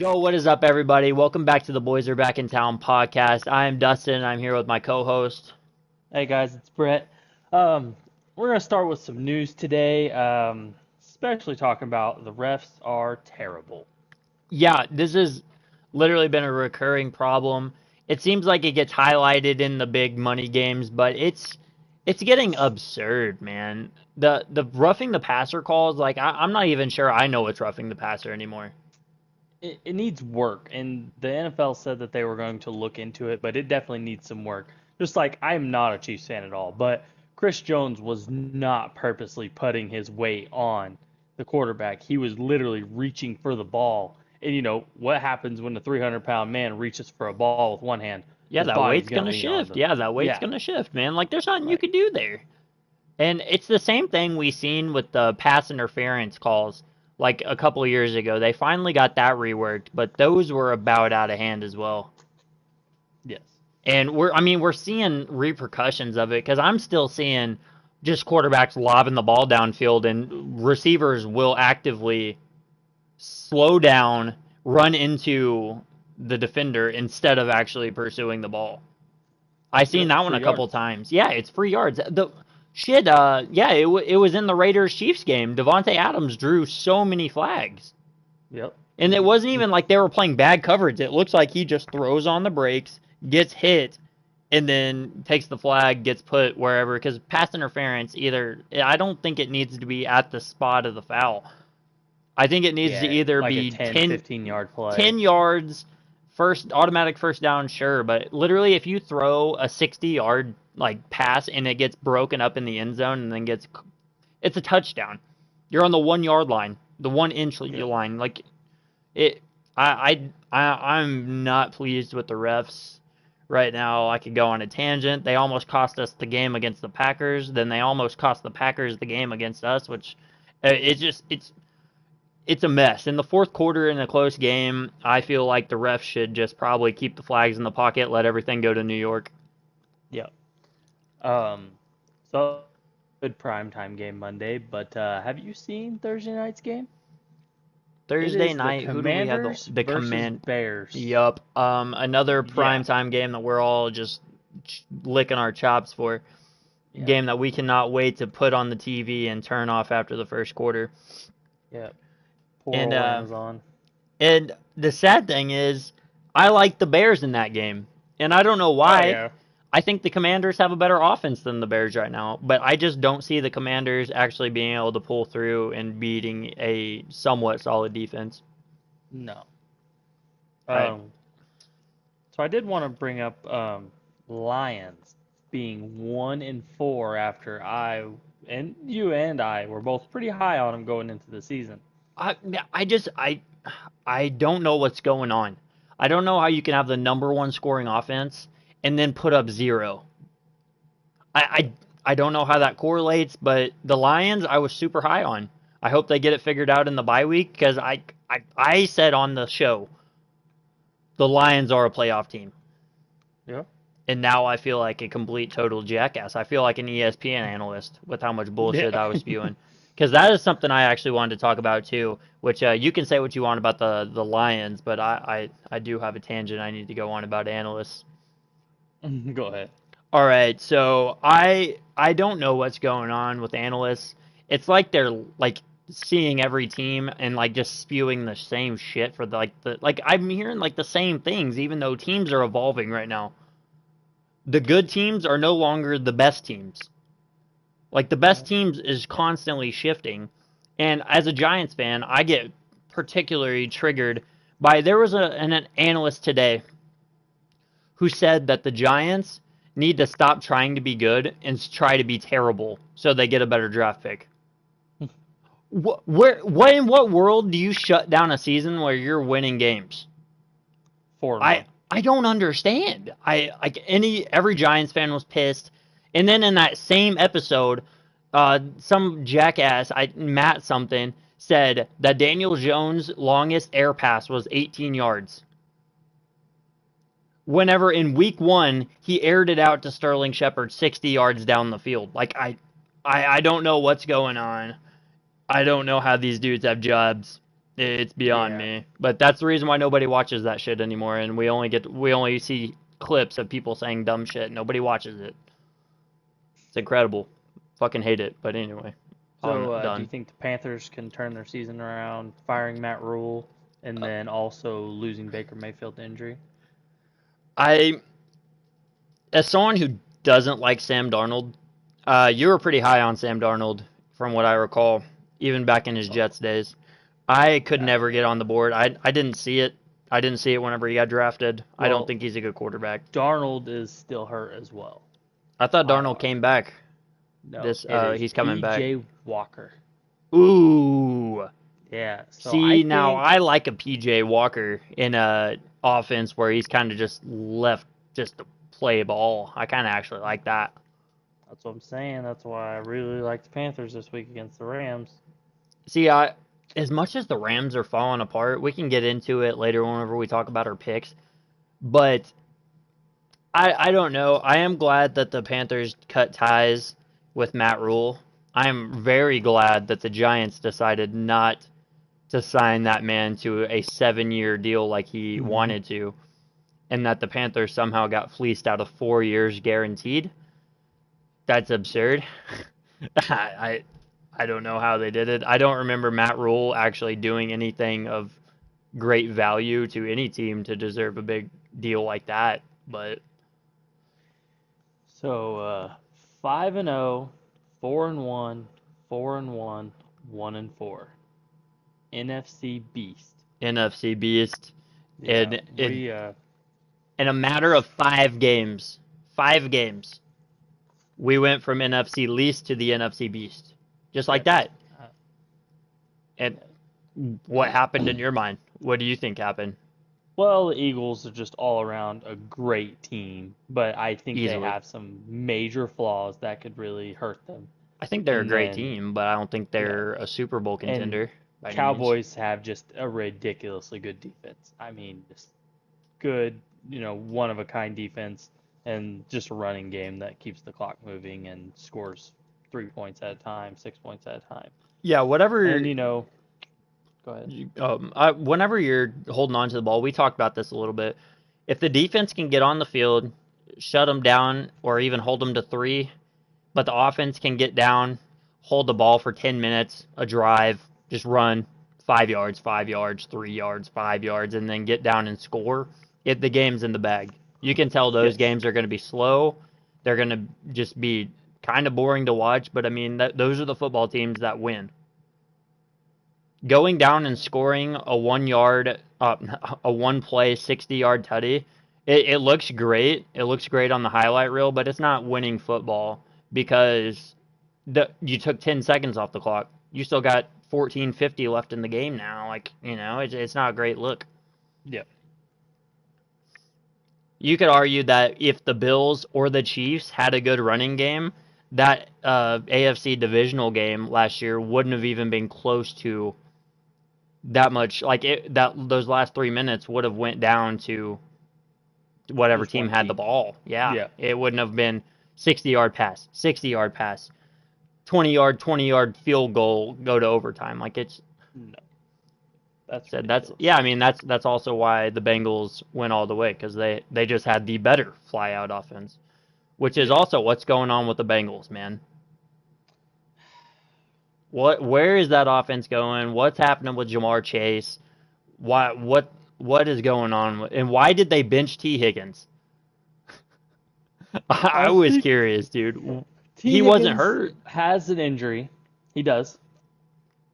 Yo, what is up, everybody? Welcome back to the Boys Are Back in Town podcast. I am Dustin, and I'm here with my co-host. Hey guys, it's Brett. We're gonna start with some news today, especially talking about the refs are terrible. Yeah, this has literally been a recurring problem. It seems like it gets highlighted in the big money games, but it's getting absurd, man. The roughing the passer calls, like I'm not even sure I know what's roughing the passer anymore. It needs work, and the NFL said that they were going to look into it, but it definitely needs some work. Just like I'm not a Chiefs fan at all, but Chris Jones was not purposely putting his weight on the quarterback. He was literally reaching for the ball. And you know what happens when a 300-pound man reaches for a ball with one hand? Yeah, His that body's weight's gonna gonna lean on shift. the Yeah, that weight's yeah, gonna shift, man. Like there's nothing you like could do there. And it's the same thing we seen with the pass interference calls like a couple of years ago. They finally got that reworked, but those were about out of hand as well. yes. And we're seeing repercussions of it because I'm still seeing just quarterbacks lobbing the ball downfield and receivers will actively slow down, run into the defender instead of actually pursuing the ball. I seen Yep, that one free a couple yards. times. Yeah, it's free yards. The shit. Yeah, it was in the Raiders Chiefs game. Devontae Adams drew so many flags, Yep. and it wasn't even like they were playing bad coverage. It looks like he just throws on the brakes, gets hit, and then takes the flag, gets put wherever. Because pass interference, either I don't think it needs to be at the spot of the foul. I think it needs to Yeah, either like a be 10, 15-yard play. 10 yards, first automatic first down, sure, but literally if you throw a 60-yard like pass and it gets broken up in the end zone and then it's a touchdown. You're on the 1 yard line, the 1 inch Yep. line. Like it I'm not pleased with the refs right now. I could go on a tangent. They almost cost us the game against the Packers, then they almost cost the Packers the game against us, which it's a mess. In the fourth quarter in a close game, I feel like the refs should just probably keep the flags in the pocket, let everything go to New York. Yep. Um, so good primetime game Monday, but have you seen Thursday night's game? It Thursday is the night, who do we have? Commanders The versus command. Bears. Yup. Another Yeah, primetime game that we're all just licking our chops for. yeah, Game that we cannot wait to put on the TV and turn off after the first quarter. yeah. Poor And old uh, Amazon. and the sad thing is, I like the Bears in that game, and I don't know Oh why. yeah. I think the Commanders have a better offense than the Bears right now, but I just don't see the Commanders actually being able to pull through and beating a somewhat solid defense. No. I Um, so I did want to bring up Lions being 1-4 after I and you and I were both pretty high on them going into the season. I I just I don't know what's going on. I don't know how you can have the number one scoring offense and then put up zero. I don't know how that correlates, but the Lions I was super high on. I hope they get it figured out in the bye week because I said on the show the Lions are a playoff team. Yeah. And now I feel like a complete total jackass. I feel like an ESPN analyst with how much bullshit Yeah. I was spewing. Because that is something I actually wanted to talk about too. Which you can say what you want about the Lions, but I do have a tangent I need to go on about analysts. Go ahead. All right, so I don't know what's going on with analysts. It's like they're like seeing every team and like just spewing the same shit for the like I'm hearing like the same things even though teams are evolving right now. The good teams are no longer the best teams. Like the best teams is constantly shifting. And as a Giants fan, I get particularly triggered by there was an analyst today who said that the Giants need to stop trying to be good and try to be terrible so they get a better draft pick. What in what world do you shut down a season where you're winning games? 4-1. I don't understand. I like every Giants fan was pissed, and then in that same episode, some jackass, Matt something said that Daniel Jones' longest air pass was 18 yards. Whenever in week one he aired it out to Sterling Shepard 60 yards down the field. Like I don't know what's going on. I don't know how these dudes have jobs. It's beyond Yeah. me. But that's the reason why nobody watches that shit anymore, and we only see clips of people saying dumb shit. Nobody watches it. It's incredible. Fucking hate it. But anyway, on So, do you done. think the Panthers can turn their season around, firing Matt Rule, and then also losing Baker Mayfield to injury? I, as someone who doesn't like Sam Darnold, you were pretty high on Sam Darnold from what I recall, even back in his Oh, Jets days. I could yeah. never get on the board. I didn't see it. I didn't see it whenever he got drafted. I don't Well, think he's a good quarterback. Darnold is still hurt as well. I thought Darnold IR. came back. No, it is He's coming back. PJ Walker. Ooh. Yeah. So I See, now think I like a PJ Walker in a offense where he's kind of just left just to play ball. I kind of actually like that. that's what I'm saying. That's why I really like the Panthers this week against the Rams. See, as much as the Rams are falling apart, we can get into it later whenever we talk about our picks. But I don't know. I am glad that the Panthers cut ties with Matt Rule. I am very glad that the Giants decided not to sign that man to a 7-year deal like he Mm-hmm. wanted to, and that the Panthers somehow got fleeced out of 4 years guaranteed. That's absurd. I I don't know how they did it. I don't remember Matt Rule actually doing anything of great value to any team to deserve a big deal like that. But So 5-0, 4-1, 4-1, 1-4. NFC Beast. NFC Beast, Yeah, in in we in a matter of 5 games, we went from NFC Least to the NFC Beast, just like yes. that. And what happened in your mind? What do you think happened? Well, the Eagles are just all around a great team, but I think they Easily. have some major flaws that could really hurt them. I think they're a And great then, team, but I don't think yeah, they're a Super Bowl and contender by any means. Cowboys have just a ridiculously good defense. I mean, just good, one of a kind defense and just a running game that keeps the clock moving and scores 3 points at a time, 6 points at a time. Yeah, And, whatever. go ahead. Whenever you're holding on to the ball, we talked about this a little bit. If the defense can get on the field, shut them down, or even hold them to 3, but the offense can get down, hold the ball for 10 minutes, a drive, just run 5 yards, 5 yards, 3 yards, 5 yards, and then get down and score, the game's in the bag. You can tell those Yes. games are going to be slow. They're going to just be kind of boring to watch, but I mean, those are the football teams that win. Going down and scoring a 1 play 60-yard tutty, it looks great. It looks great on the highlight reel, but it's not winning football because you took 10 seconds off the clock. You still got 14:50 left in the game now. Like, it's not a great look. Yeah. You could argue that if the Bills or the Chiefs had a good running game, that AFC divisional game last year wouldn't have even been close to that much. Like those last 3 minutes would have went down to whatever Just team one had the team. ball. Yeah, Yeah. it wouldn't have been 60-yard pass, 60-yard pass, 20-yard field goal, go to overtime. Like it's No. That's said. ridiculous. I mean that's also why the Bengals went all the way because they just had the better fly out offense, which is Yeah. also what's going on with the Bengals, man. Where is that offense going? What's happening with Jamar Chase? What is going on? And why did they bench T. Higgins? I I was think curious, dude. T. He wasn't Higgins hurt. has an injury. He does.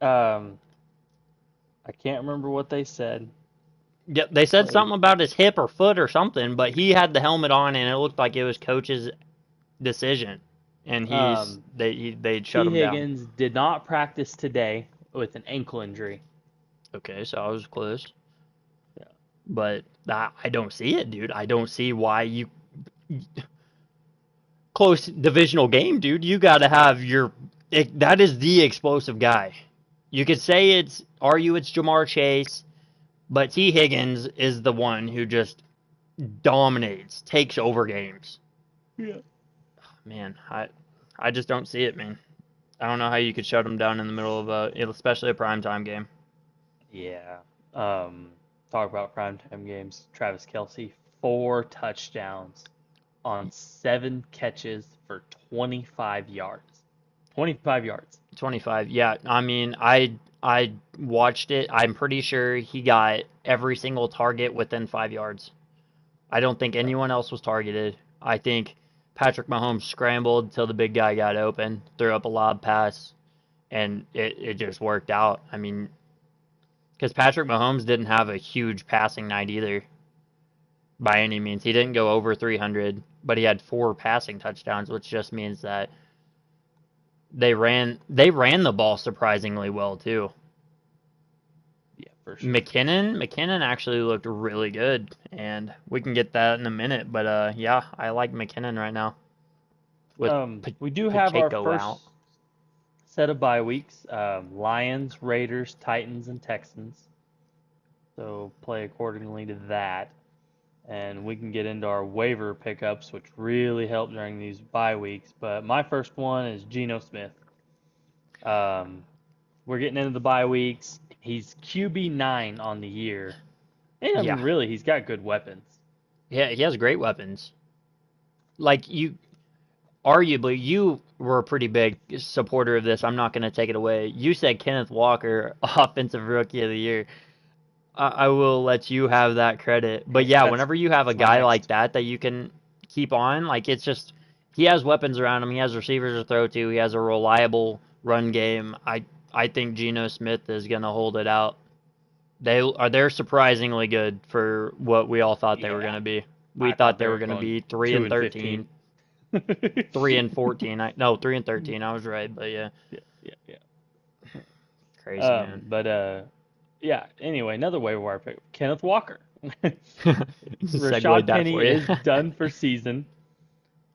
Um, I can't remember what they said. Yeah, they said But something about his hip or foot or something, but he had the helmet on, and it looked like it was coach's decision, and they shut T. him down. Higgins did not practice today with an ankle injury. Okay, so I was close, Yeah. but I don't see it, dude. I don't see why you close divisional game, dude. You got to have that is the explosive guy. You could say it's Jamar Chase, but T. Higgins is the one who just dominates, takes over games. Yeah. Man, I just don't see it, man. I don't know how you could shut him down in the middle of especially a primetime game. Yeah. Talk about primetime games. Travis Kelsey, 4 touchdowns on 7 catches for 25 yards. 25 yards. 25. Yeah, I mean, I watched it. I'm pretty sure he got every single target within 5 yards. I don't think anyone else was targeted. I think Patrick Mahomes scrambled till the big guy got open, threw up a lob pass, and it just worked out. I mean, because Patrick Mahomes didn't have a huge passing night either, by any means. He didn't go over 300, but he had 4 passing touchdowns, which just means that they ran the ball surprisingly well too. Yeah, for sure. McKinnon actually looked really good, and we can get that in a minute. But yeah, I like McKinnon right now with We do have our Pacheco out. first set of bye weeks. Lions, Raiders, Titans, and Texans. So play accordingly to that. And we can get into our waiver pickups, which really help during these bye weeks. But my first one is Geno Smith. We're getting into the bye weeks. He's QB9 on the year. And I mean, Yeah, really, he's got good weapons. yeah, he has great weapons. Like arguably, you were a pretty big supporter of this. I'm not going to take it away. You said Kenneth Walker, Offensive Rookie of the Year. I will let you have that credit. But yeah, That's whenever you have a that's my guy like next. that you can keep on, like it's just he has weapons around him. He has receivers to throw to. He has a reliable run game. I think Geno Smith is gonna hold it out. They're surprisingly good for what we all thought they were Yeah, gonna be. We I thought thought they they were were gonna going be three two and and 15. 13, 3 and 14. No, 3 and 13. I was right, but yeah, Yeah, yeah, yeah. crazy man. Yeah. Anyway, another waiver wire pick, Kenneth Walker. Segued Rashad that Penny for you. is done for season.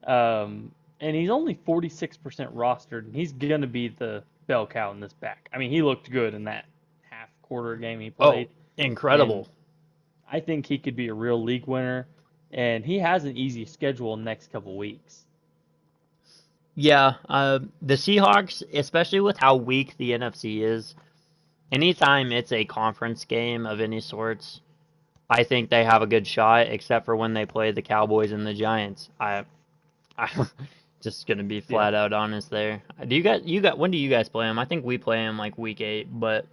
And he's only 46% rostered, and he's gonna be the bell cow in this back. I mean, he looked good in that half quarter game he Oh, played, and incredible. I think he could be a real league winner. And he has an easy schedule in the next couple weeks. Yeah, the Seahawks, especially with how weak the NFC is, anytime it's a conference game of any sorts, I think they have a good shot, except for when they play the Cowboys and the Giants. I just gonna be Yeah, flat out honest there. When do you guys play them? I think we play them like week 8, but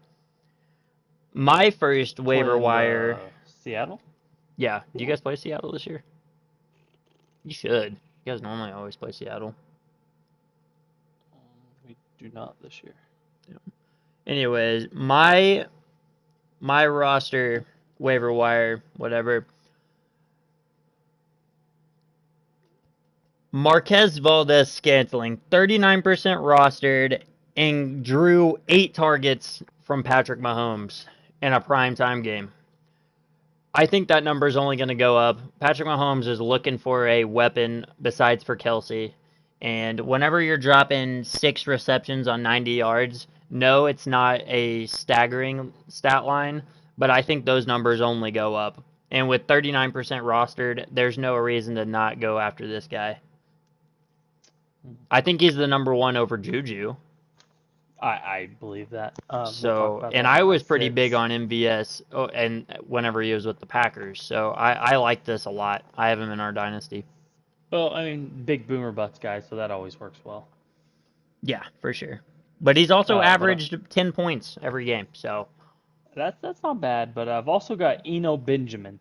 my first waiver playing wire, Seattle. yeah. Do you guys play Seattle this year? You should. You guys normally always play Seattle. We do not this year. Anyways, my roster, waiver wire, whatever. Marquez Valdez-Scantling, 39% rostered, and drew 8 targets from Patrick Mahomes in a primetime game. I think that number is only going to go up. Patrick Mahomes is looking for a weapon besides for Kelsey. And whenever you're dropping 6 receptions on 90 yards, no, it's not a staggering stat line, but I think those numbers only go up. And with 39% rostered, there's no reason to not go after this guy. I think he's the number 1 over Juju. I believe that. We'll talk So, about and that I in my was pretty big sits. on MVS, and whenever he was with the Packers. So I like this a lot. I have him in our dynasty. Well, I mean, big boomer butts guy, so that always works well. Yeah, for sure. But he's also But averaged 10 points every game. So, that's not bad. But I've also got Eno Benjamin.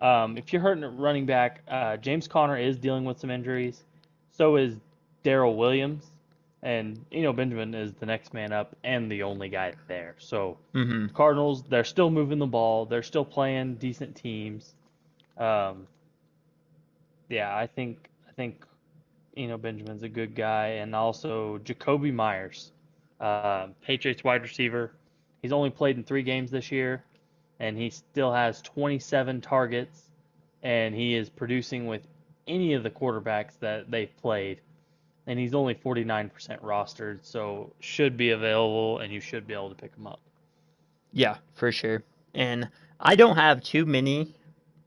If you're hurting at running back, James Conner is dealing with some injuries. So is Darrell Williams, and Eno Benjamin is the next man up and the only guy there. So mhm. Cardinals, they're still moving the ball. They're still playing decent teams. Um, yeah, I think Eno Benjamin's a good guy, and also Jacoby Myers, Patriots wide receiver. He's only played in 3 games this year, and he still has 27 targets, and he is producing with any of the quarterbacks that they've played, and he's only 49% rostered, so should be available, and you should be able to pick him up. Yeah, for sure. And I don't have too many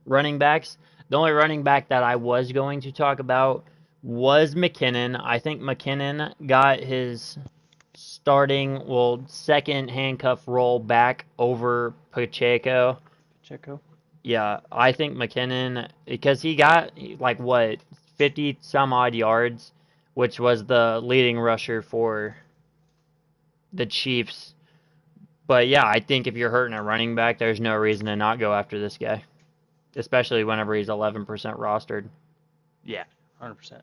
running backs. The only running back that I was going to talk about was McKinnon. I think McKinnon got his second handcuff roll back over Pacheco. Pacheco. Yeah, I think McKinnon, because he got like what 50 some odd yards, which was the leading rusher for the Chiefs. But yeah, I think if you're hurting a running back, there's no reason to not go after this guy, especially whenever he's 11% rostered. Yeah, 100%.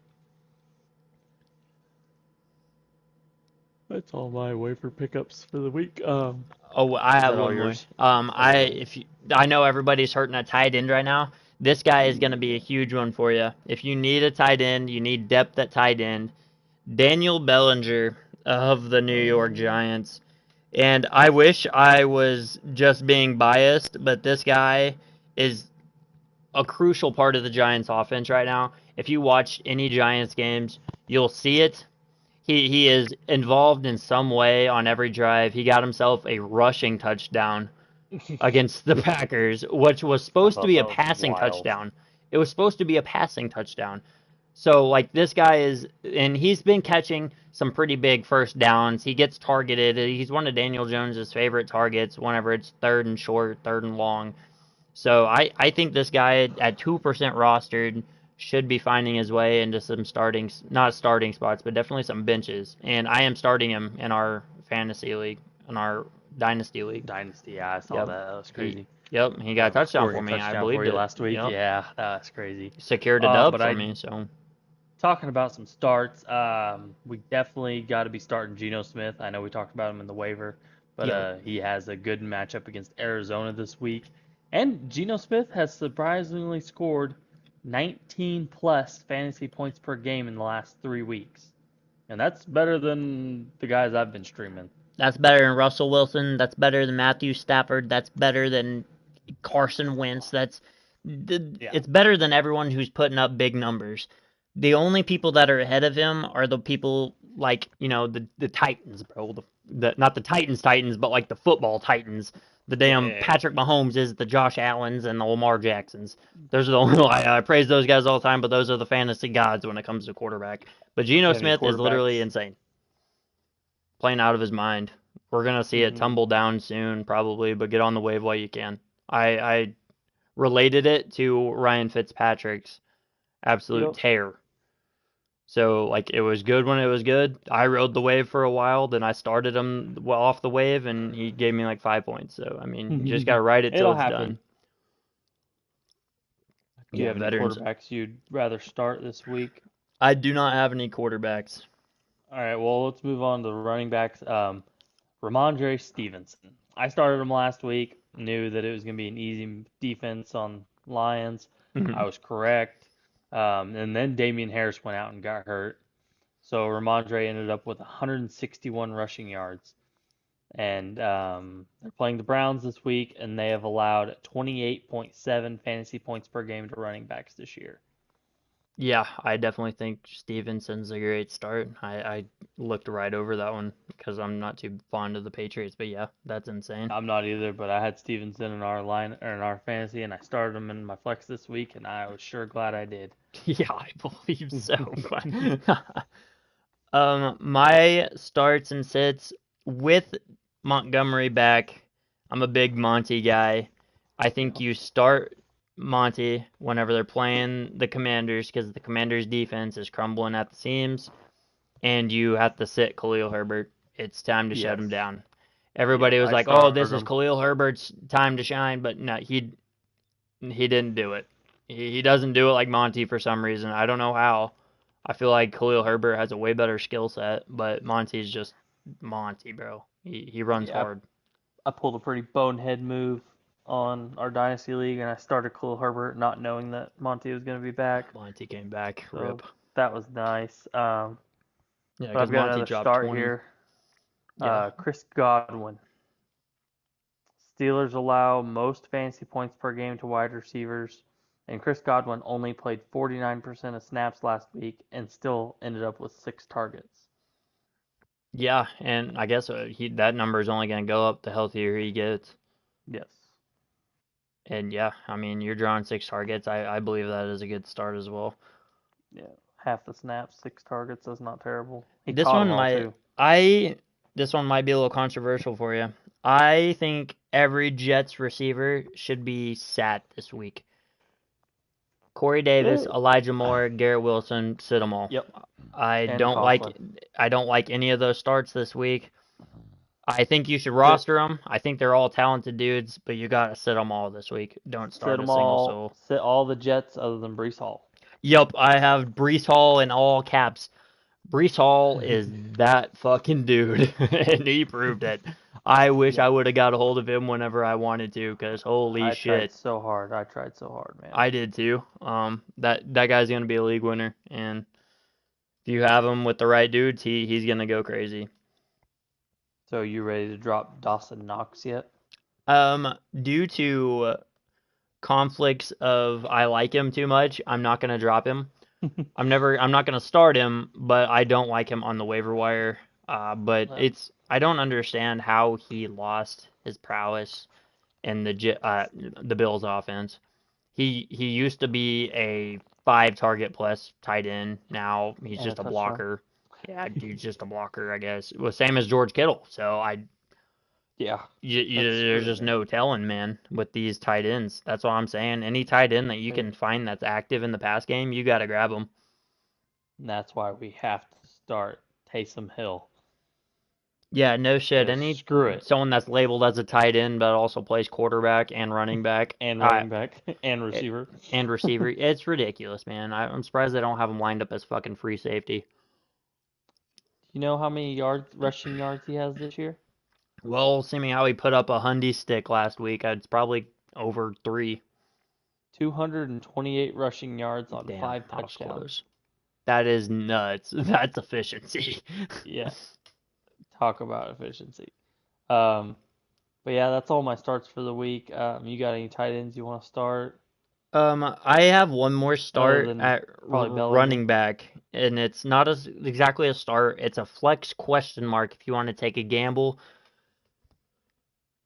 That's all my waiver pickups for the week. Oh, I Is have that all one more. yours? Okay. I know everybody's hurting a tight end right now. This guy is going to be a huge one for you. If you need a tight end, you need depth at tight end. Daniel Bellinger of the New York Giants. And I wish I was just being biased, but this guy is a crucial part of the Giants offense right now. If you watch any Giants games, you'll see it. He is involved in some way on every drive. He got himself a rushing touchdown against the Packers, which was I supposed to thought be that a was passing wild. touchdown. It was supposed to be a passing touchdown. So like this guy is, and he's been catching some pretty big first downs. He gets targeted. He's one of Daniel Jones's favorite targets whenever it's third and short, third and long. So I think this guy at 2% rostered should be finding his way into some starting, not starting spots, but definitely some benches. And I am starting him in our fantasy league, in our dynasty league. Dynasty, yeah, I saw Yep. that. That was He, crazy. yep, he got a touchdown Scoring for a me. I touchdown for believed you it. last week. Yep. Yeah, that's crazy. Secured a dub But for I me, so talking about some starts. We definitely got to be starting Geno Smith. I know we talked about him in the waiver, but yep. he has a good matchup against Arizona this week. And Geno Smith has surprisingly scored 19 plus fantasy points per game in the last 3 weeks. And that's better than the guys I've been streaming. That's better than Russell Wilson. That's better than Matthew Stafford. That's better than Carson Wentz. Yeah. It's better than everyone who's putting up big numbers. The only people that are ahead of him are the people like the Titans, bro. The not the Titans, but like the football Titans. The damn Yeah. Patrick Mahomes is the Josh Allens and the Lamar Jacksons. Those are the only I praise those guys all the time, but those are the fantasy gods when it comes to quarterback. But Geno You have any Smith is literally quarterbacks? insane, playing out of his mind. We're gonna see it Hmm. tumble down soon, probably, but get on the wave while you can. I related it to Ryan Fitzpatrick's absolute Yep. tear. So like it was good when it was good. I rode the wave for a while, then I started him off the wave, and he gave me like 5 points. So I mean, you just gotta ride it till It'll it's done. happen. Do you Yeah, have any veterans. quarterbacks you'd rather start this week? I do not have any quarterbacks. All right, well, let's move on to the running backs. Ramondre Stevenson. I started him last week, knew that it was going to be an easy defense on Lions. I was correct. And then Damian Harris went out and got hurt. So Ramondre ended up with 161 rushing yards. And they're playing the Browns this week, and they have allowed 28.7 fantasy points per game to running backs this year. Yeah, I definitely think Stevenson's a great start. I looked right over that one because I'm not too fond of the Patriots, but yeah, that's insane. I'm not either, but I had Stevenson in our line or in our fantasy, and I started him in my flex this week, and I was sure glad I did. Yeah, I believe so. My starts and sits with Montgomery back. I'm a big Monty guy. I think Yeah. you start Monty whenever they're playing the Commanders because the Commanders' defense is crumbling at the seams, and you have to sit Khalil Herbert. It's time to shut Yes. him down. Yep. Everybody was I like, "Oh, started this is him. Khalil Herbert's time to shine," but no, he didn't do it. He doesn't do it like Monty for some reason. I don't know how. I feel like Khalil Herbert has a way better skill set, but Monty's just Monty, bro. He runs Yeah, hard. I pulled a pretty bonehead move on our dynasty league, and I started Khalil Herbert, not knowing that Monty was going to be back. Monty came back. So Rip. that was nice. Yeah, But because I've got Monty another dropped start 20. here. Yeah. Chris Godwin. Steelers allow most fantasy points per game to wide receivers, and Chris Godwin only played 49% of snaps last week and still ended up with 6 targets. Yeah, and I guess that number is only going to go up the healthier he gets. Yes. And yeah, I mean, you're drawing 6 targets. I believe that is a good start as well. Yeah. Half the snaps, 6 targets. That's not terrible. He This caught them one all might too. I this one might be a little controversial for you. I think every Jets receiver should be sat this week. Corey Davis, Elijah Moore, Garrett Wilson, sit them all. Yep. I And don't Coughlin. I don't like any of those starts this week. I think you should roster them. I think they're all talented dudes, but you gotta sit them all this week. Don't Sit start a them single all. soul. Sit all the Jets other than Brees Hall. Yep, I have Brees Hall in all caps. Brees Hall is that fucking dude, and he proved it. I wish Yeah. I would have got a hold of him whenever I wanted to, because holy I tried shit, so hard. Man. I did too. That guy's gonna be a league winner, and if you have him with the right dudes, he's gonna go crazy. So you ready to drop Dawson Knox yet? Due to conflicts of I like him too much, I'm not gonna drop him. I'm not gonna start him, but I don't like him on the waiver wire. But No. I don't understand how he lost his prowess in the Bills offense. He used to be a 5 target plus tight end. Now he's And a just a touchdown. blocker. Yeah, dude's just a blocker, I guess. Well, same as George Kittle. So Yeah. there's just no telling, man, with these tight ends. That's all I'm saying. Any tight end that you can find that's active in the pass game, you got to grab him. And that's why we have to start Taysom Hill. Yeah, no shit. Screw it. Someone that's labeled as a tight end but also plays quarterback and running back And running back and receiver. and receiver. It's ridiculous, man. I'm surprised they don't have him lined up as fucking free safety. You know how many rushing yards he has this year? Well, seeming how he put up a Hundy stick last week, it's probably over 3. 228 rushing yards on Damn, 5 that was touchdowns. close. That is nuts. That's efficiency. Yeah. Talk about efficiency. But yeah, that's all my starts for the week. You got any tight ends you want to start? I have one more start than at probably Bellinger. running back, and it's not exactly a start. It's a flex question mark if you want to take a gamble.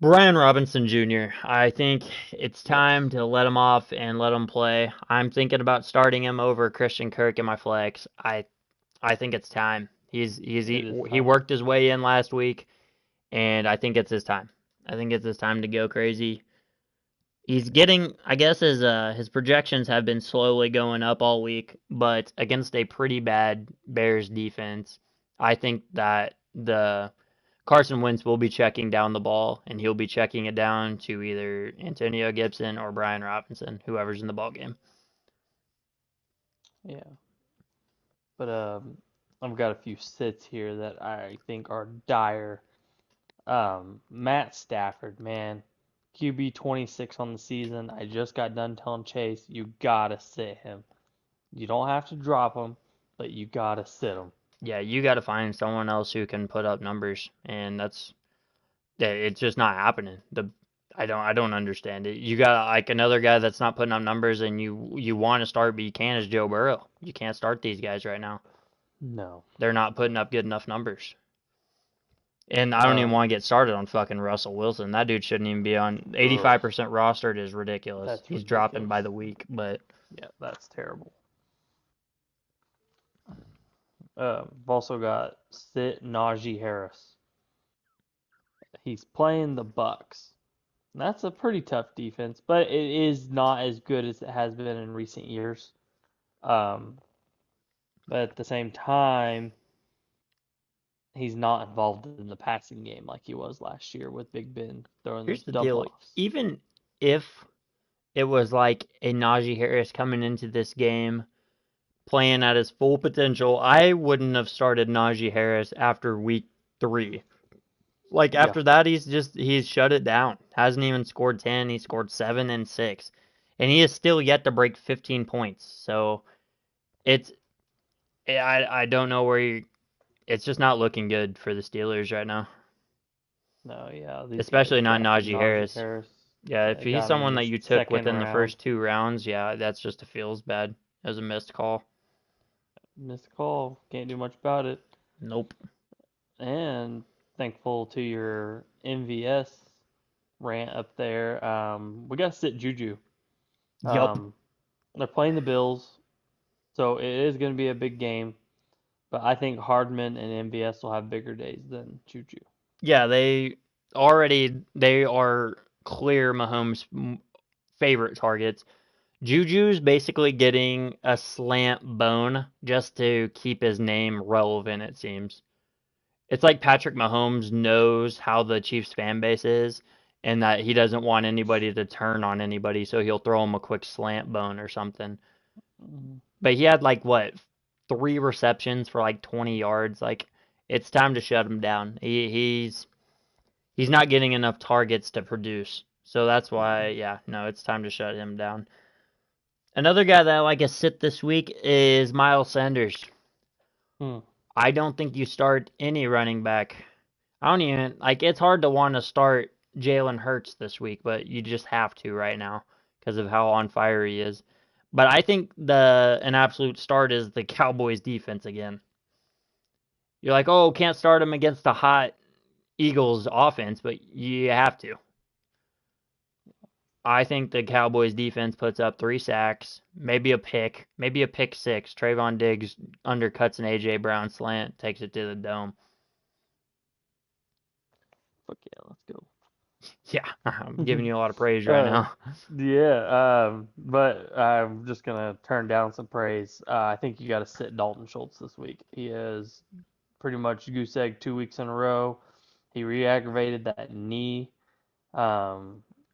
Brian Robinson Jr. I think it's time to let him off and let him play. I'm thinking about starting him over Christian Kirk in my flex. I think it's time. He worked his way in last week, and I think it's his time. I think it's his time to go crazy. He's getting, I guess his projections have been slowly going up all week, but against a pretty bad Bears defense, I think that the Carson Wentz will be checking down the ball, and he'll be checking it down to either Antonio Gibson or Brian Robinson, whoever's in the ball game. Yeah. But I've got a few sits here that I think are dire. Matt Stafford, man. QB 26 on the season. I just got done telling Chase, you gotta sit him. You don't have to drop him, but you gotta sit him. Yeah, you got to find someone else who can put up numbers, and it's just not happening. I don't understand it. You got like another guy that's not putting up numbers, and you want to start, but you can't as Joe Burrow. You can't start these guys right now. No. They're not putting up good enough numbers. And I don't even want to get started on fucking Russell Wilson. That dude shouldn't even be on 85% rostered is ridiculous. He's dropping by the week, but yeah, that's terrible. I've also got sit Najee Harris. He's playing the Bucks. That's a pretty tough defense, but it is not as good as it has been in recent years. But at the same time, he's not involved in the passing game like he was last year with Big Ben throwing here's those the dump deal. offs. Even if it was like a Najee Harris coming into this game playing at his full potential, I wouldn't have started Najee Harris after week 3. Like after that, he's shut it down. Hasn't even scored 10. He scored 7 and 6, and he is still yet to break 15 points. So I don't know it's just not looking good for the Steelers right now. No, yeah, Especially not Najee Harris. Harris. Yeah, if he's someone that you took within the first 2 rounds, yeah, that's just feels bad. It was a missed call. Missed call. Can't do much about it. Nope. And thankful to your MVS rant up there. We got to sit Juju. Yup. They're playing the Bills, so it is going to be a big game. But I think Hardman and MVS will have bigger days than Juju. Yeah, they are clear Mahomes' favorite targets. Juju's basically getting a slant bone just to keep his name relevant, it seems. It's like Patrick Mahomes knows how the Chiefs fan base is and that he doesn't want anybody to turn on anybody, so he'll throw him a quick slant bone or something. Mhm. But he had like what, 3 receptions for like 20 yards. Like it's time to shut him down. He's not getting enough targets to produce. So that's why, yeah, no, it's time to shut him down. Another guy that I like to sit this week is Miles Sanders. Hmm. I don't think you start any running back. I don't even like. It's hard to want to start Jalen Hurts this week, but you just have to right now because of how on fire he is. But I think an absolute start is the Cowboys defense again. You're like, oh, can't start him against the hot Eagles offense, but you have to. I think the Cowboys defense puts up 3 sacks, maybe a pick six. Trayvon Diggs undercuts an AJ Brown slant, takes it to the dome. Fuck yeah, let's go. Yeah, I'm giving you a lot of praise right Uh, now. yeah, but I'm just gonna turn down some praise. I think you got to sit Dalton Schultz this week. He has pretty much goose egg 2 weeks in a row. He re-aggravated that knee.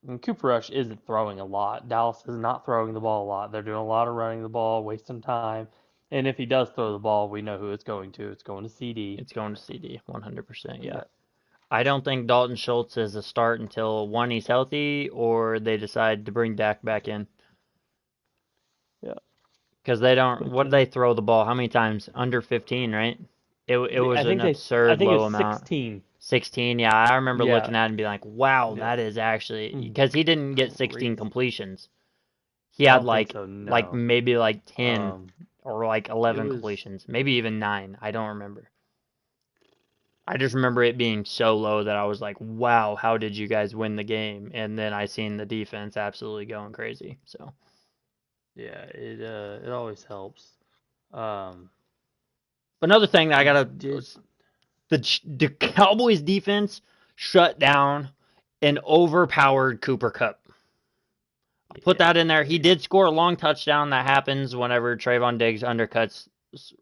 And Cooper Rush isn't throwing a lot. Dallas is not throwing the ball a lot. They're doing a lot of running the ball, wasting time. And if he does throw the ball, we know who it's going to. It's going to CD. It's going to CD, 100%. Yeah. Yeah, I don't think Dalton Schultz is a start until one, he's healthy, or they decide to bring Dak back in. yeah. Because they don't. But What did they throw the ball? How many times? Under 15, right? It was an I absurd think low it's amount. 16. 16, yeah. I remember Yeah, looking at it and being like, wow, yeah. that is actually. Mm, Because he didn't get 16 Crazy. completions. He I had don't think like, so. like No. maybe like 10 Um, or like it 11 was. completions. Maybe even 9. I don't remember. I just remember it being so low that I was like, wow, how did you guys win the game? And then I seen the defense absolutely going crazy. So Yeah, it always helps. Um, another thing that I he gotta did. the Cowboys defense shut down an overpowered Cooper Cup. I'll put Yeah, that in there. He did score a long touchdown. That happens whenever Trayvon Diggs undercuts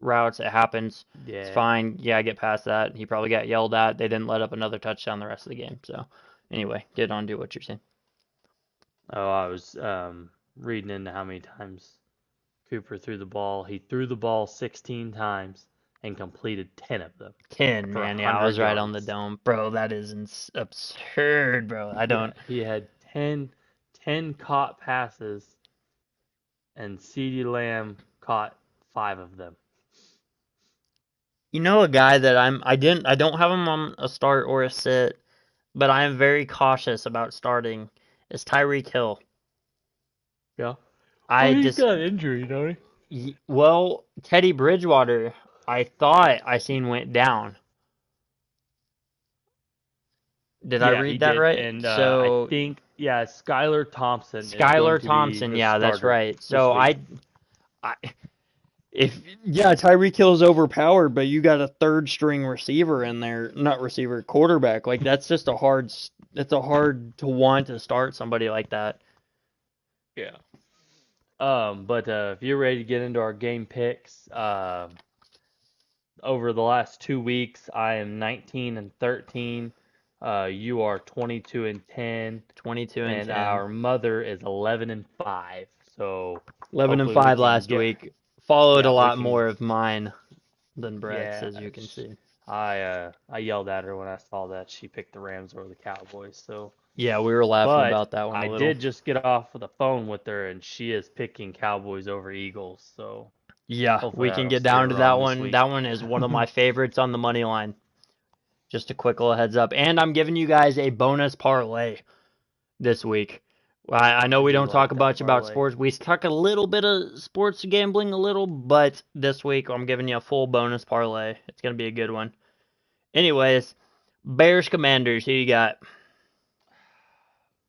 routes. It happens. It's yeah. fine. Yeah, get past that. He probably got yelled at. They didn't let up another touchdown the rest of the game. So anyway, get on to what you're saying. Oh, I was reading into how many times Cooper threw the ball. He threw the ball 16 times and completed 10 of them 10, for man. Yeah, I 100 was right on the yards. dome. Bro, that is absurd, bro. I Yeah, don't. he had 10 caught passes, and CeeDee Lamb caught 5 of them. You know a guy that I don't have him on a start or a sit, but I am very cautious about starting is Tyreek Hill. Yeah. Well, I he's just got an injury, don't well, Teddy Bridgewater, I thought I seen went down. Did he? I Yeah, he read that did. right? And I So think, yeah, Skylar Thompson is going Skylar to be Thompson, the yeah, that's starter right. this So week. I if yeah, Tyreek Hill's overpowered, but you got a third string receiver in there, not receiver, quarterback. Like that's just it's a hard to want to start somebody like that. Yeah. But if you're ready to get into our game picks, over the last 2 weeks, I am 19 and 13. You are 22 and 10, 22 and and 10. our mother is 11 and 5. So 11 and hopefully we 5 can last get, week. Followed a yeah, we lot can, more of mine than Brett's, yeah. as you can see. I yelled at her when I saw that she picked the Rams over the Cowboys. So, Yeah, we were laughing but about that one a I little. did just get off the phone with her, and she is picking Cowboys over Eagles. So Yeah, hopefully we I can don't get steer down her to that wrong this one. week. That one is one of my favorites on the money line. Just a quick little heads up. And I'm giving you guys a bonus parlay this week. I know I we do don't talk like that much about parlay. sports. We talk a little bit of sports gambling, a little, but this week I'm giving you a full bonus parlay. It's going to be a good one. Anyways, Bears Commanders, who you got?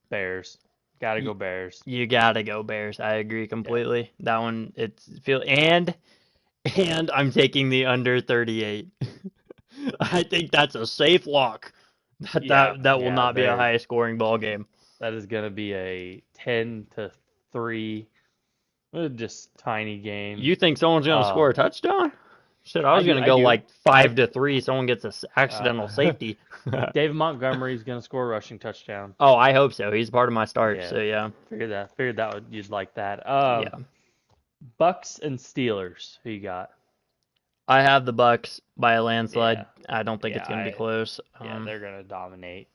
Bears. Gotta go Bears. You gotta go Bears. I agree Yeah. completely. That one, it's feel and and I'm taking the under 38. I think that's a safe lock. Yeah, That will yeah, not be a high scoring ball game. that is going to be a 10-3, just tiny game. You think someone's gonna score a touchdown? Shit, I was gonna I go do. like I 5-3. Someone gets an accidental uh, safety. David Montgomery's going to score a rushing touchdown. Oh, I hope so. He's part of my start. Yeah, So yeah, figured that you'd like that. yeah. Bucks and Steelers. Who you got? I have the Bucks by a landslide. Yeah, I don't think yeah, it's gonna be close. they're going to dominate.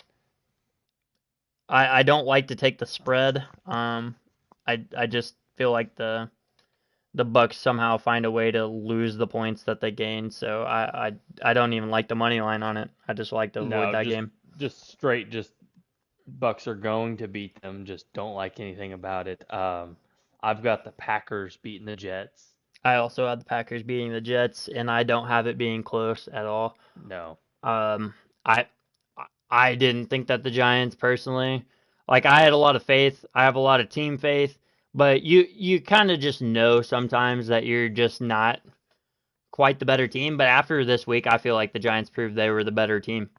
I don't like to take the spread. I just feel like the Bucks somehow find a way to lose the points that they gain. So I don't even like the money line on it. I just like to avoid No, that game. just straight, just Bucks are going to beat them. Just don't like anything about it. I've got the Packers beating the Jets. I also have the Packers beating the Jets, and I don't have it being close at all. No. Um, I I didn't think that the Giants personally, like I had a lot of faith. I have a lot of team faith, but you kind of just know sometimes that you're just not quite the better team. But after this week, I feel like the Giants proved they were the better team.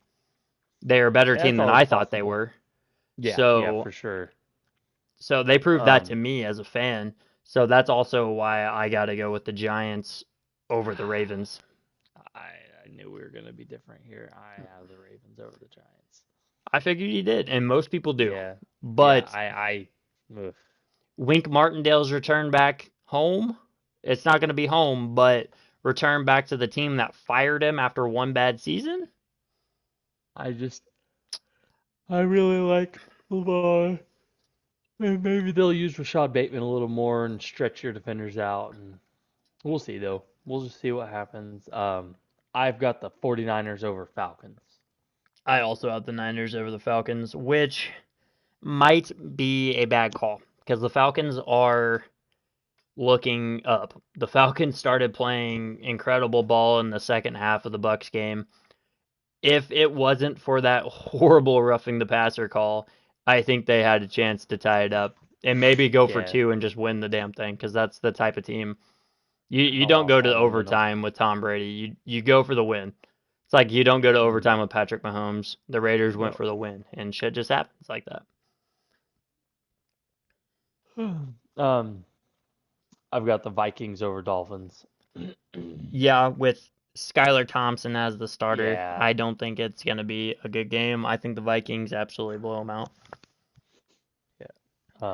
They're a better Yeah, team it's than always I thought they possible. were. Yeah, So for sure. so they proved that to Um, me as a fan. So that's also why I got to go with the Giants over the Ravens. I, I knew we were going to be different here. I have the Ravens over the Giants. I figured you did, and most people do. Yeah, yeah. But Ugh. Wink Martindale's return back home. It's not going to be home, but return back to the team that fired him after one bad season. I just, I really like Lamar. And maybe they'll use Rashad Bateman a little more and stretch your defenders out. And we'll see, though. We'll just see what happens. I've got the 49ers over Falcons. I also have the Niners over the Falcons, which might be a bad call because the Falcons are looking up. The Falcons started playing incredible ball in the second half of the Bucks game. If it wasn't for that horrible roughing the passer call, I think they had a chance to tie it up and maybe go for Yeah, two and just win the damn thing because that's the type of team. You I'm don't go to all in on them. overtime with Tom Brady. You go for the win. It's like you don't go to Mm, overtime with Patrick Mahomes. The Raiders went no. for the win, and shit just happens like that. Um, I've got the Vikings over Dolphins. Yeah, with Skylar Thompson as the starter, Yeah. I don't think it's going to be a good game. I think the Vikings absolutely blow them out. Yeah.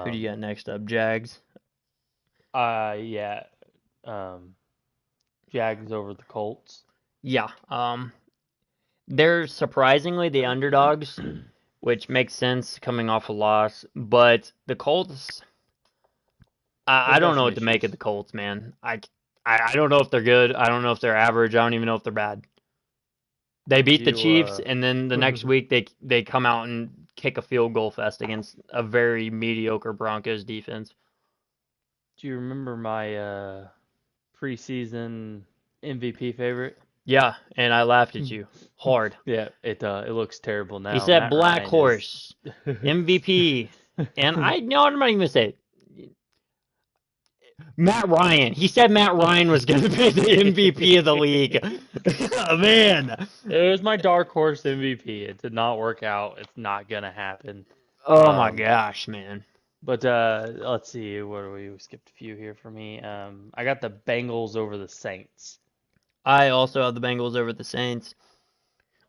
Who do you got next up? Jags? Yeah. Um, Jags over the Colts. Yeah. They're surprisingly the underdogs, which makes sense coming off a loss. But the Colts, I They've don't got know some what to make of issues. the Colts, man. I don't know if they're good. I don't know if they're average. I don't even know if they're bad. They beat the Do Chiefs, and then the next do week they come out and kick a field goal fest against a very mediocre Broncos defense. you remember my preseason MVP favorite? Yeah, and I laughed at you hard. Yeah, it looks terrible He now. said Matt Black Ryan is Horse, MVP, and I no, I'm not even gonna say it. Matt Ryan. He said Matt Ryan was gonna be the MVP of the league. Man. It was my dark horse MVP. It did not work out. It's not gonna happen. Oh my Um, gosh, man. but let's see. What do we skipped a few here for me? I got the Bengals over the Saints. I also have the Bengals over the Saints,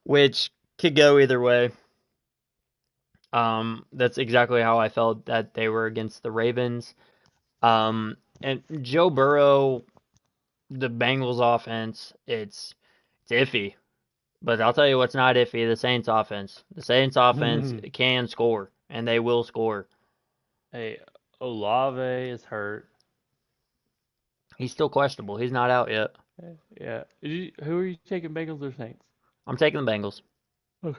which could go either way. That's exactly how I felt that they were against the Ravens. And Joe Burrow, the Bengals offense, it's iffy. But I'll tell you what's not iffy, the Saints offense. The Saints offense can score, and they will score. Hey, Olave is hurt. He's still questionable. He's not out yet. Yeah. Who are you taking, Bengals or Saints? I'm taking the Bengals. Okay.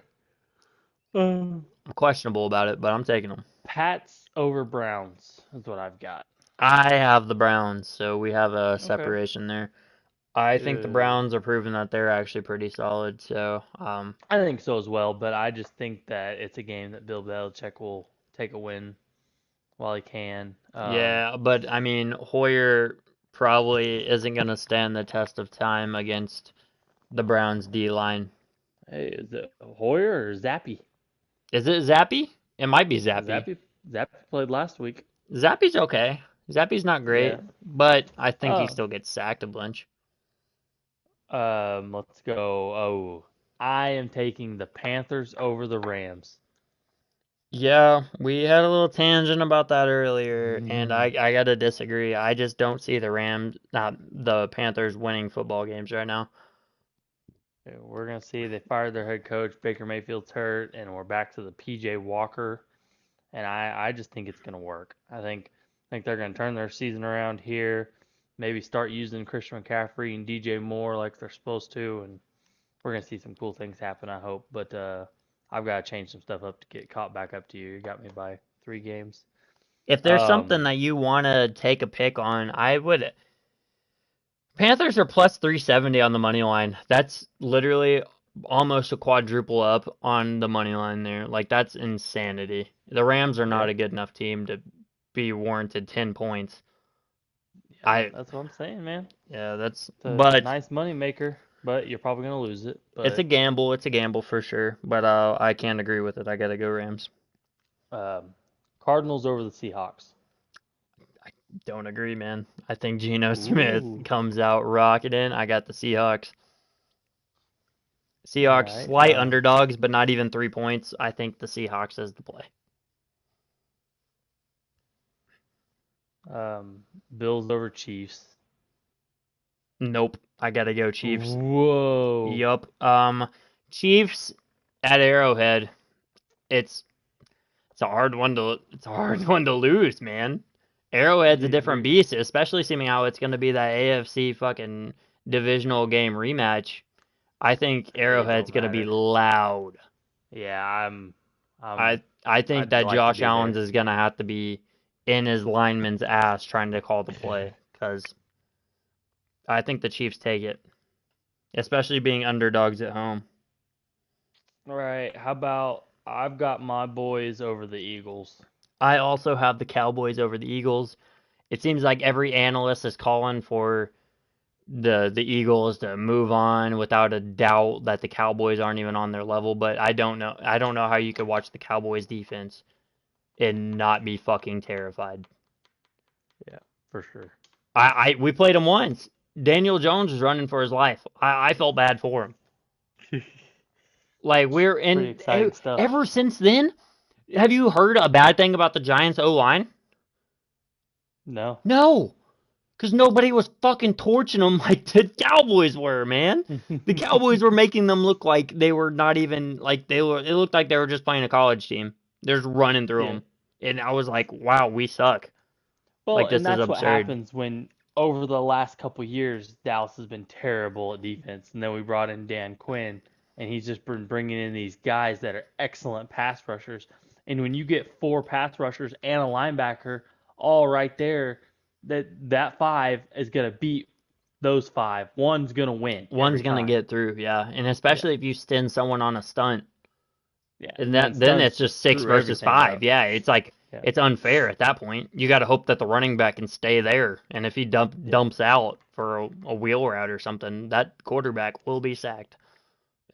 Um, I'm questionable about it, but I'm taking them. Pats over Browns is what I've got. I have the Browns, so we have a Okay. separation there. I think the Uh, Browns are proving that they're actually pretty solid. So, I think so as well, but I just think that it's a game that Bill Belichick will take a win while he can. yeah, but I mean, Hoyer probably isn't going to stand the test of time against the Browns D line. Hey, is it Hoyer or Zappy? Is it Zappy? It might be Zappy. Zappy played last week. Zappy's okay. Zappy's not great, Yeah. but I think he Oh. still gets sacked a bunch. Let's go. Oh, I am taking the Panthers over the Rams. Yeah, we had a little tangent about that earlier, and I gotta disagree. I just don't see the Panthers winning football games right now. We're gonna see they fired their head coach. Baker Mayfield's hurt, and we're back to the PJ Walker. And I just think it's gonna work. I think they're gonna turn their season around here. Maybe start using Christian McCaffrey and DJ Moore like they're supposed to, and we're gonna see some cool things happen. I hope. But I've got to change some stuff up to get caught back up to you. You got me by 3 games. If there's something that you want to take a pick on, I would. Panthers are plus 370 on the money line. That's literally almost a quadruple up on the money line there. Like, that's insanity. The Rams are not a good enough team to be warranted 10 points. Yeah, that's what I'm saying, man. Yeah, It's a but nice money maker, but you're probably gonna lose it. But it's a gamble. It's a gamble for sure. But I can't agree with it. I gotta go Rams. Cardinals over the Seahawks. I don't agree, man. I think Geno Smith comes out rocketing. I got the Seahawks. Seahawks Right, slight underdogs, but not even 3 points. I think the Seahawks is the play. Bills over Chiefs. Nope. I gotta go Chiefs. Whoa. Yup. Chiefs at Arrowhead. It's a hard one to lose, man. Arrowhead's a different beast, especially seeming how it's gonna be that AFC fucking divisional game rematch. I think Arrowhead's gonna be loud. Yeah, I think that Josh Allen is gonna have to be in his lineman's ass trying to call the play, because I think the Chiefs take it, especially being underdogs at home. All right. How about I've got my boys over the Eagles. I also have the Cowboys over the Eagles. It seems like every analyst is calling for the Eagles to move on without a doubt that the Cowboys aren't even on their level, but I don't know how you could watch the Cowboys defense and not be fucking terrified. Yeah, for sure. We played him once. Daniel Jones was running for his life. I felt bad for him. Like, we're in ever since then. Have you heard a bad thing about the Giants O-line? No. No. Because nobody was fucking torching them like the Cowboys were, man. The Cowboys were making them look like they were not even, like, it looked like they were just playing a college team. They're just running through them. And I was like, wow, we suck. Well, like, this and that's is absurd. What happens when, over the last couple years, Dallas has been terrible at defense. And then we brought in Dan Quinn, and he's just been bringing in these guys that are excellent pass rushers. And when you get 4 pass rushers and a linebacker all right there, that 5 is going to beat those 5. One's going to win. One's going to get through, yeah. And especially if you send someone on a stunt. Yeah. And then it's just 6 versus 5. Up. Yeah, it's like it's unfair at that point. You got to hope that the running back can stay there. And if he dumps out for a wheel route or something, that quarterback will be sacked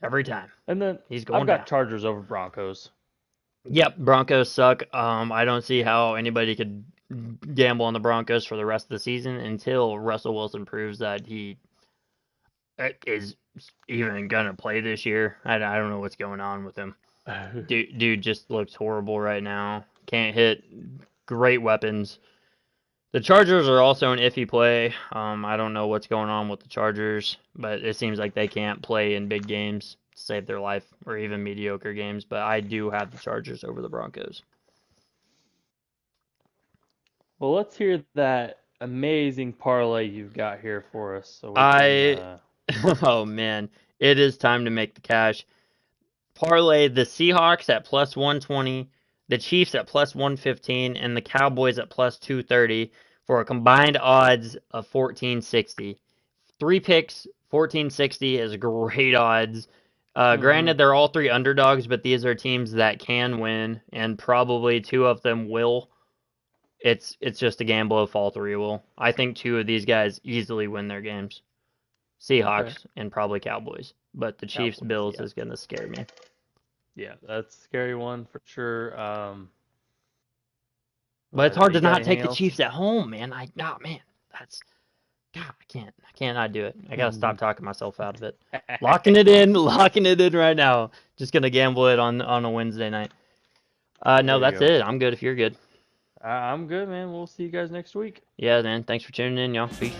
every time. And then I've got Chargers over Broncos. Yep, Broncos suck. I don't see how anybody could gamble on the Broncos for the rest of the season until Russell Wilson proves that he is even gonna play this year. I don't know what's going on with him. Dude just looks horrible right now. Can't hit. Great weapons. The Chargers are also an iffy play. I don't know what's going on with the Chargers, but it seems like they can't play in big games to save their life, or even mediocre games. But I do have the Chargers over the Broncos. Well, let's hear that amazing parlay you've got here for us. So oh man, it is time to make the cash. Parlay the Seahawks at plus 120, the Chiefs at plus 115, and the Cowboys at plus 230 for a combined odds of 1460. 3 picks, 1460 is great odds. Granted, they're all 3 underdogs, but these are teams that can win, and probably 2 of them will. it's just a gamble of fall through rule. I think two of these guys easily win their games. Seahawks and probably Cowboys. But the Chiefs Bills is gonna scare me. Yeah, that's a scary one for sure. But it's hard to not take else? the Chiefs at home, man. That's God, I can't not do it. I gotta stop talking myself out of it. Locking it in right now. Just gonna gamble it on a Wednesday night. No, that's it. I'm good if you're good. I'm good, man. We'll see you guys next week. Yeah, man. Thanks for tuning in, y'all. Peace.